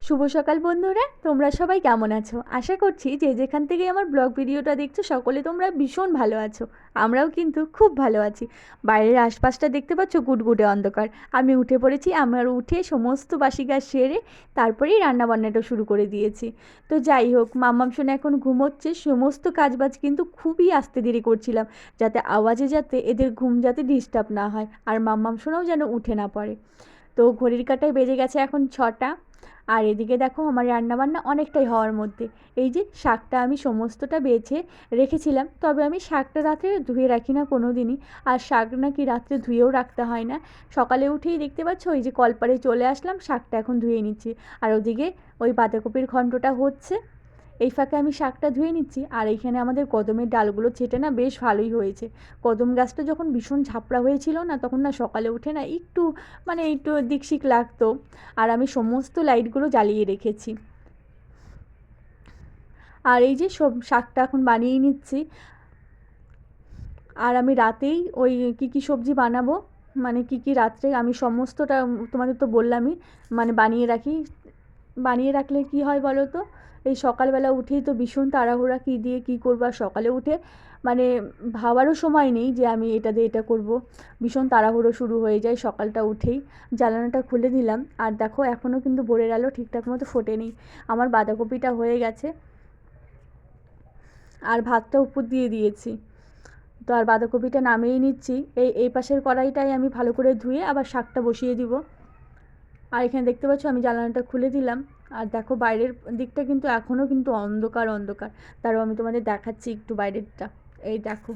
শুভ সকাল বন্ধুরা, তোমরা সবাই কেমন আছো? আশা করছি যে যেখান থেকে আমার ব্লগ ভিডিওটা দেখছো সকলে তোমরা ভীষণ ভালো আছো। আমরাও কিন্তু খুব ভালো আছি। বাইরের আশপাশটা দেখতে পাচ্ছ, গুটগুটে অন্ধকার। আমি উঠে পড়েছি, আমার উঠে সমস্ত বাসি কাজ সেরে তারপরেই রান্নাবান্নাটা শুরু করে দিয়েছি। তো যাই হোক, মাম্মাম শোনা এখন ঘুমোচ্ছে। সমস্ত কাজবাজ কিন্তু খুবই আস্তে ধীরে করছিলাম, যাতে আওয়াজে যাতে এদের ঘুম যাতে ডিস্টার্ব না হয়, আর মাম্মাম শোনাও যেন উঠে না পড়ে। তো ঘড়ির কাঁটায় বেজে গেছে এখন 6টা। আর এদিকে দেখো আমার রান্নাবান্না অনেকটাই হওয়ার মধ্যে। এই যে শাকটা আমি সমস্তটা বেছে রেখেছিলাম, তবে আমি শাকটা রাত্রে ধুয়ে রাখি না কোনো দিনই। আর শাক নাকি রাত্রে ধুয়েও রাখতে হয় না। সকালে উঠেই দেখতে পাচ্ছ ওই যে কলপারে চলে আসলাম, শাকটা এখন ধুয়ে নিচ্ছি। আর ওদিকে ওই বাঁধাকপির ঘন্টটা হচ্ছে, এই ফাঁকে আমি শাকটা ধুয়ে নিচ্ছি। আর এইখানে আমাদের কদমের ডালগুলো ছেটে না বেশ ভালোই হয়েছে। কদম গাছটা যখন ভীষণ ঝাপড়া হয়েছিল না, তখন না সকালে উঠে না একটু একটু দিকশিক লাগতো। আর আমি সমস্ত লাইটগুলো জ্বালিয়ে রেখেছি। আর এই যে সব শাকটা এখন বানিয়ে নিচ্ছি। আর আমি রাতেই ওই কী সবজি বানাবো, কী রাত্রে আমি সমস্তটা তোমাদের তো বললামই, বানিয়ে রাখি। বানিয়ে রাখলে কি হয় বলো তো, এই সকালবেলা উঠেই তো ভীষণ তাড়াহুড়া, কী দিয়ে কী করবো। আর সকালে উঠে মানে ভাবারও সময় নেই যে আমি এটা দিয়ে এটা করব। ভীষণ তাড়াহুড়ো শুরু হয়ে যায় সকালটা উঠেই। জানালাটা খুলে দিলাম, আর দেখো এখনও কিন্তু ভোরের আলো ঠিকঠাক মতো ফোটেনি। আমার বাঁধাকপিটা হয়ে গেছে, আর ভাতটা উপর দিয়ে দিয়েছি। তো আর বাঁধাকপিটা নামিয়ে নিচ্ছি। এই পাশের কড়াইটাই আমি ভালো করে ধুয়ে আবার শাকটা বসিয়ে দিব। আর এখানে দেখতে পাচ্ছ আমি জানালাটা খুলে দিলাম। আর দেখো বাইরের দিকটা কিন্তু এখনও কিন্তু অন্ধকার অন্ধকার। তারও আমি তোমাদের দেখাচ্ছি একটু বাইরেরটা। এই দেখো,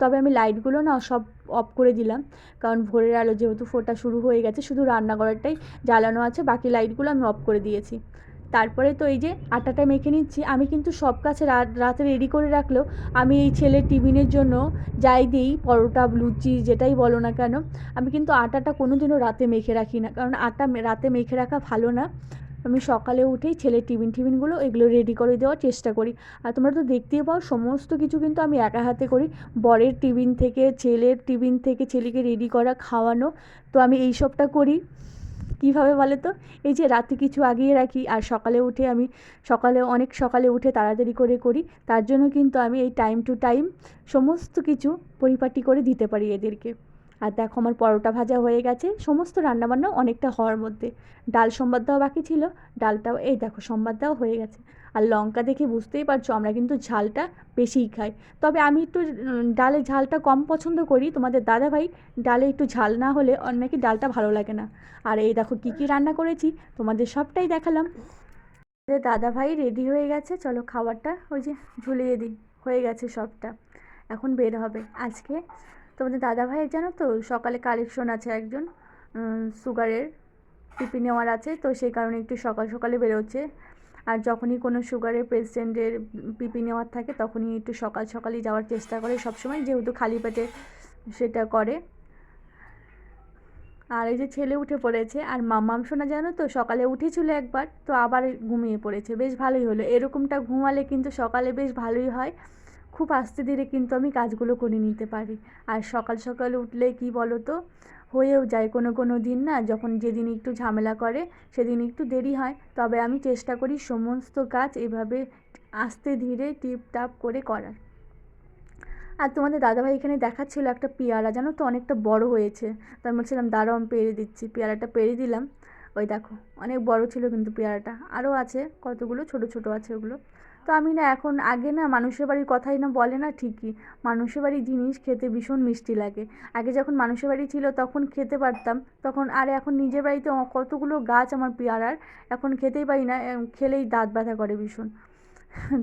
তবে আমি লাইটগুলো না সব অফ করে দিলাম, কারণ ভোরের আলো যেহেতু ফোটা শুরু হয়ে গেছে, শুধু রান্নাঘরটাই জ্বালানো আছে, বাকি লাইটগুলো আমি অফ করে দিয়েছি। তারপরে তো এই যে আটাটা মেখে নিচ্ছি। আমি কিন্তু সব কাজ রাতে রেডি করে রাখলেও আমি এই ছেলের টিফিনের জন্য যাই দিই, পরোটা লুচি যেটাই বলো না কেন, আমি কিন্তু আটাটা কোনো দিনও রাতে মেখে রাখি না, কারণ আটা রাতে মেখে রাখা ভালো না। আমি সকালে উঠেই ছেলের টিফিনগুলো এগুলো রেডি করে দেওয়ার চেষ্টা করি। আর তোমরা তো দেখতেই পাও সমস্ত কিছু কিন্তু আমি একা হাতে করি। বরের টিফিন থেকে, ছেলের টিফিন থেকে, ছেলেকে রেডি করা, খাওয়ানো। তো আমি এই সবটা করি কীভাবে বলো তো, এই যে রাতে কিছু আগিয়ে রাখি, আর সকালে উঠে আমি অনেক সকালে উঠে তাড়াতাড়ি করে করি। তার জন্য কিন্তু আমি এই টাইম টু টাইম সমস্ত কিছু পরিপাটি করে দিতে পারি এদেরকে। আর দেখো আমার পরোটা ভাজা হয়ে গেছে, সমস্ত রান্নাবান্নাও অনেকটা হওয়ার মধ্যে। ডাল সম্বাদ দেওয়া বাকি ছিল, ডালটাও এই দেখো সম্বাদ দেওয়া হয়ে গেছে। আর লঙ্কা দেখে বুঝতেই পারছো আমরা কিন্তু ঝালটা বেশিই খাই। তবে আমি একটু ডালে ঝালটা কম পছন্দ করি। তোমাদের দাদাভাই ডালে একটু ঝাল না হলে ওর নাকি ডালটা ভালো লাগে না। আর এই দেখো কী কী রান্না করেছি, তোমাদের সবটাই দেখালাম। দাদাভাই রেডি হয়ে গেছে, চলো খাবারটা ওই যে ঝুলিয়ে দিই। হয়ে গেছে সবটা, এখন বের হবে আজকে। তোমাদের দাদাভাইয়ের জানো তো সকালে কালেকশন আছে একজন, সুগারের পিপি নেওয়ার আছে, তো সেই কারণে একটু সকাল সকালে বেরোচ্ছে। আর যখনই কোনো সুগারের পেশেন্টের পিপি নেওয়ার থাকে তখনই একটু সকাল সকালই যাওয়ার চেষ্টা করে সবসময়, যেহেতু খালি পেটে সেটা করে। আর এই যে ছেলে উঠে পড়েছে, আর মাম্মাম শোনা জানো তো সকালে উঠেছিল একবার, তো আবার ঘুমিয়ে পড়েছে। বেশ ভালোই হলো, এরকমটা ঘুমালে কিন্তু সকালে বেশ ভালোই হয়। খুব আস্তে ধীরে কিন্তু আমি কাজগুলো করে নিতে পারি। আর সকাল সকাল উঠলে কি বলো তো, হয়েও যায় কোনো কোনো দিন না, যখন যেদিন একটু ঝামেলা করে সেদিন একটু দেরি হয়। তবে আমি চেষ্টা করি সমস্ত কাজ এভাবে আস্তে ধীরে টিপটাপ করে করার। আর তোমাদের দাদাভাই এখানে দেখাচ্ছিল একটা পেয়ারা, জানো তো অনেকটা বড় হয়েছে। তো আমি বলছিলাম দাঁড়াও আমি পেড়ে দিচ্ছি। পেয়ারাটা পেড়ে দিলাম। ওই দেখো অনেক বড় ছিল কিন্তু পেয়ারাটা, আরও আছে কতগুলো ছোট ছোট আছে ওগুলো। তো আমি না এখন, আগে না মানুষের বাড়ির কথাই না বলে না ঠিকই, মানুষের বাড়ির জিনিস খেতে ভীষণ মিষ্টি লাগে। আগে যখন মানুষের বাড়ি ছিল তখন খেতে পারতাম তখন, আর এখন নিজের বাড়িতে কতগুলো গাছ আমার পেয়ারার, এখন খেতেই পারি না, খেলেই দাঁত ব্যথা করে ভীষণ।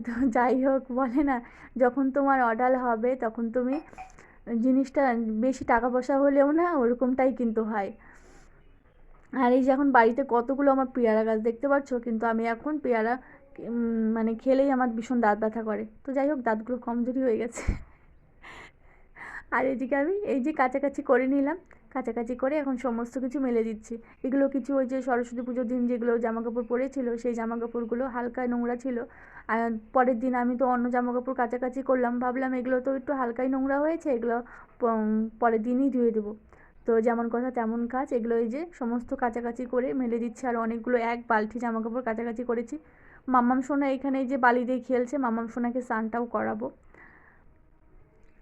তো যাই হোক, বলে না যখন তোমার অর্ডার হবে তখন তুমি জিনিসটা, বেশি টাকা পয়সা হলেও না ওরকমটাই কিন্তু হয়। আর এই যে এখন বাড়িতে কতগুলো আমার পেয়ারা গাছ দেখতে পাচ্ছ, কিন্তু আমি এখন পেয়ারা খেলেই আমার ভীষণ দাঁত ব্যথা করে। তো যাই হোক, দাঁতগুলো কমজোরি হয়ে গেছে। আর এদিকে আমি এই যে কাছাকাছি করে নিলাম, কাছাকাছি করে এখন সমস্ত কিছু মেলে দিচ্ছি। এগুলো কিছু ওই যে সরস্বতী পুজোর দিন যেগুলো জামাকাপড় পরেছিল সেই জামাকাপড়গুলো হালকা নোংরা ছিল। আর পরের দিন আমি তো অন্য জামাকাপড় কাছাকাছি করলাম, ভাবলাম এগুলো তো একটু হালকাই নোংরা হয়েছে, এগুলো পরের দিনই ধুয়ে দেবো। তো যেমন কথা তেমন কাজ, এগুলো এই যে সমস্ত কাচাকাচি করে মেলে দিচ্ছে। আর অনেকগুলো এক বালতি জামাকাপড় কাচাকাচি করেছি। মাম্মাম সোনা এখানে এই যে বালি দিয়ে খেলছে, মাম্মাম সোনাকে স্নানটাও করাবো।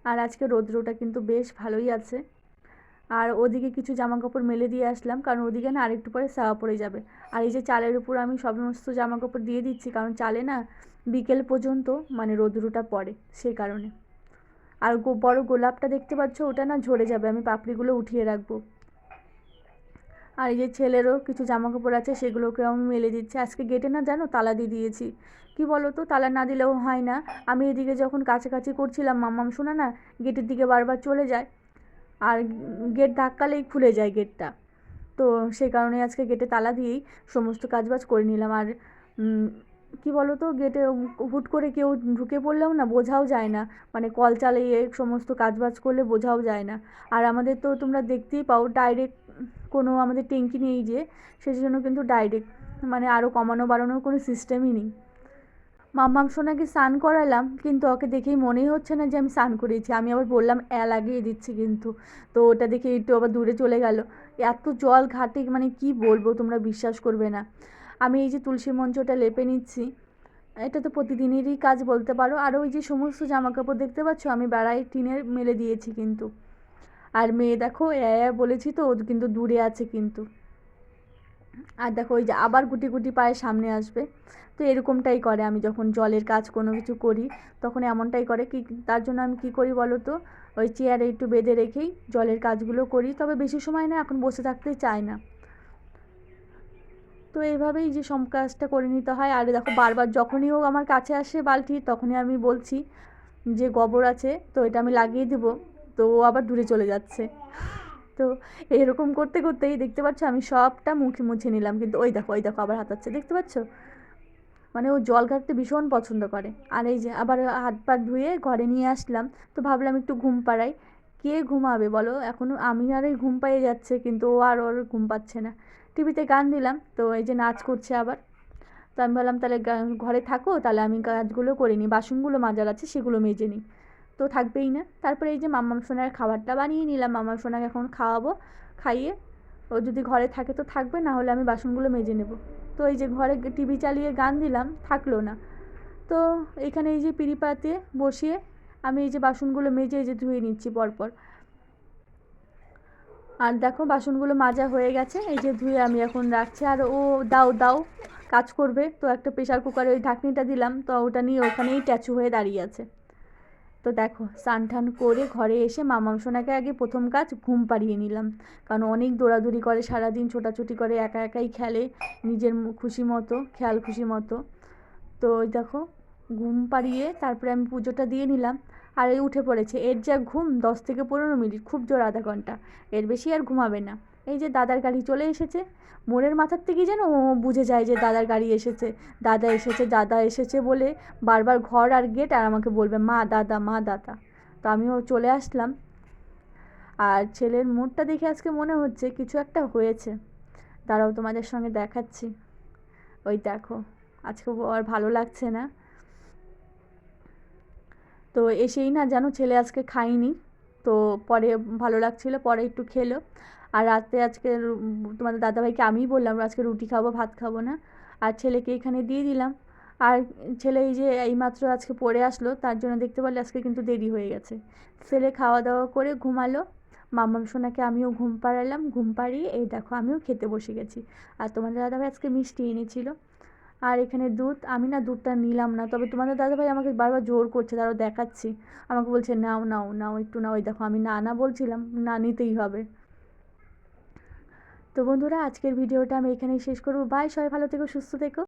আর আজকে রৌদ্রটা কিন্তু বেশ ভালোই আছে। আর ওদিকে কিছু জামাকাপড় মেলে দিয়ে আসলাম, কারণ ওদিকে না আরেকটু পরে ছায়া পড়ে যাবে। আর এই যে চালের উপর আমি সমস্ত জামাকাপড় দিয়ে দিচ্ছি, কারণ চালে না বিকেল পর্যন্ত মানে রৌদ্রটা পড়ে, সেই কারণে। আর বড় গোলাপটা দেখতে পাচ্ছ, ওটা না ঝরে যাবে, আমি পাপড়িগুলো উঠিয়ে রাখবো। আর এই যে ছেলেরও কিছু জামাকাপড় আছে, সেগুলোকে আমি মেলে দিচ্ছি। আজকে গেটে না জানো তালা দিয়ে দিয়েছি। কি বলো তো, তালা না দিলেও হয় না। আমি এদিকে যখন কাছাকাছি করছিলাম, মাম্মাম শোনা না গেটের দিকে বারবার চলে যায়, আর গেট ধাক্কালেই খুলে যায় গেটটা। তো সেই কারণে আজকে গেটে তালা দিয়েই সমস্ত কাজবাজ করে নিলাম। আর কি বলো তো, গেটে হুট করে কেউ ঢুকে পড়লেও না বোঝাও যায় না, মানে কল চালিয়ে সমস্ত কাজবাজ করলে বোঝাও যায় না। আর আমাদের তো তোমরা দেখতেই পাও, ডাইরেক্ট কোনো আমাদের ট্যাঙ্কি নেই যে, সেই জন্য কিন্তু ডাইরেক্ট মানে আরও কমানো বাড়ানোর কোনো সিস্টেমই নেই। মাম্মাম সোনাকে স্নান করালাম, কিন্তু ওকে দেখেই মনেই হচ্ছে না যে আমি স্নান করিয়েছি। আমি আবার বললাম লাগিয়ে দিচ্ছি কিন্তু, তো ওটা দেখে একটু আবার দূরে চলে গেল। এত জল ঘাটে মানে কি বলবো, তোমরা বিশ্বাস করবে না। আমি এই যে তুলসী মঞ্চটা লেপে নিচ্ছি, এটা তো প্রতিদিনেরই কাজ বলতে পারো। আর ওই যে সমস্ত জামাকাপড় দেখতে পাচ্ছ, আমি বেড়াই টিনের মেলে দিয়েছি কিন্তু। আর মেয়ে দেখো বলেছি তো, ও কিন্তু দূরে আছে কিন্তু। আর দেখো ওই যে আবার গুটি গুটি পায়ে সামনে আসবে। তো এরকমটাই করে, আমি যখন জলের কাজ কোনো কিছু করি তখন এমনটাই করে। কি তার জন্য আমি কি করি বলো তো, ওই চেয়ারে একটু বেঁধে রেখেই জলের কাজগুলো করি। তবে বেশি সময় না, এখন বসে থাকতে চায় না। তো এইভাবেই যে সব কাজটা করে নিতে হয়। আর দেখো বারবার যখনই ও আমার কাছে আসে বালতি, তখনই আমি বলছি যে গোবর আছে, তো এটা আমি লাগিয়ে দেবো, তো ও আবার দূরে চলে যাচ্ছে। তো এরকম করতে করতেই দেখতে পাচ্ছ আমি সবটা মুখে মুছে নিলাম, কিন্তু ওই দেখো আবার হাতাচ্ছে, দেখতে পাচ্ছ। মানে ও জল ঘাটতে ভীষণ পছন্দ করে। আর এই যে আবার হাত পা ধুয়ে ঘরে নিয়ে আসলাম, তো ভাবলাম একটু ঘুম পাড়াই। কে ঘুমাবে বলো, এখনও আমি আর এই ঘুম পাইয়ে যাচ্ছে, কিন্তু ও আর ওর ঘুম পাচ্ছে না। টিভিতে গান দিলাম, তো এই যে নাচ করছে আবার। তো আমি ভাবলাম তাহলে ঘরে থাকো, তাহলে আমি কাজগুলো করে নিই, বাসনগুলো মাজার আছে সেগুলো মেজে নিই, তো থাকবেই না। তারপরে এই যে মাম্মাম সোনার খাবারটা বানিয়ে নিলাম, মাম্মাম সোনাকে এখন খাওয়াবো। খাইয়ে ও যদি ঘরে থাকে তো থাকবে, না হলে আমি বাসনগুলো মেজে নেব। তো এই যে ঘরে টিভি চালিয়ে গান দিলাম, থাকলো না। তো এখানে এই যে পিঁড়ি পাতে বসিয়ে আমি এই যে বাসনগুলো মেজে এই যে ধুয়ে নিচ্ছি পরপর। আর দেখো বাসনগুলো মাজা হয়ে গেছে, এই যে ধুয়ে আমি এখন রাখছি। আর ও দাও দাও কাজ করবে, তো একটা প্রেশার কুকারে ওই ঢাকনিটা দিলাম, তো ওটা নিয়ে ওখানেই ট্যাচু হয়ে দাঁড়িয়ে আছে। তো দেখো স্নান টান করে ঘরে এসে মামাম সোনাকে আগে প্রথম কাজ ঘুম পাড়িয়ে নিলাম, কারণ অনেক দৌড়াদৌড়ি করে সারাদিন, ছোটাছুটি করে, একা একাই খেলে নিজের খুশি মতো, খেয়াল খুশি মতো। তো ওই দেখো ঘুম পাড়িয়ে তারপরে আমি পুজোটা দিয়ে নিলাম। আর এই উঠে পড়েছে, এর যা ঘুম 10 থেকে 15 মিনিট, খুব জোর আধা ঘন্টা, এর বেশি আর ঘুমাবে না। এই যে দাদার গাড়ি চলে এসেছে, মোড়ের মাথার থেকেই যেন ও বুঝে যায় যে দাদার গাড়ি এসেছে, দাদা এসেছে, দাদা এসেছে বলে বারবার ঘর আর গেট, আর আমাকে বলবে মা দাদা মা দাদা। তো আমিও চলে আসলাম। আর ছেলের মুডটা দেখে আজকে মনে হচ্ছে কিছু একটা হয়েছে, দাঁড়াও তোমাদের সঙ্গে দেখাচ্ছি। ওই দেখো আজকে আর ভালো লাগছে না। তো এসেই না জানো ছেলে আজকে খায়নি, তো পরে ভালো লাগছিল, পরে একটু খেলো। আর রাতে আজকে তোমাদের দাদাভাইকে আমিই বললাম আজকে রুটি খাবো, ভাত খাবো না। আর ছেলেকে এখানে দিয়ে দিলাম। আর ছেলে এই যে এইমাত্র আজকে পড়ে আসলো, তার জন্য দেখতে পারলে আজকে কিন্তু দেরি হয়ে গেছে। ছেলে খাওয়া দাওয়া করে ঘুমালো, মাম্মাম সোনাকে আমিও ঘুম পাড়ালাম, ঘুম পাড়িয়ে এই দেখো আমিও খেতে বসে গেছি। আর তোমাদের দাদাভাই আজকে মিষ্টি এনেছিল। আর এখানে দুধ, আমি না দুধটা নিলাম না, তবে তোমাদের দাদাভাই আমাকে বারবার জোর করছে, তারও দেখাচ্ছি, আমাকে বলছে নাও নাও নাও একটু নাও। ওই দেখো আমি না না বলছিলাম, না নিতেই হবে। তো বন্ধুরা আজকের ভিডিওটা আমি এখানেই শেষ করবো। বাই, সবাই ভালো থেকো, সুস্থ থেকো।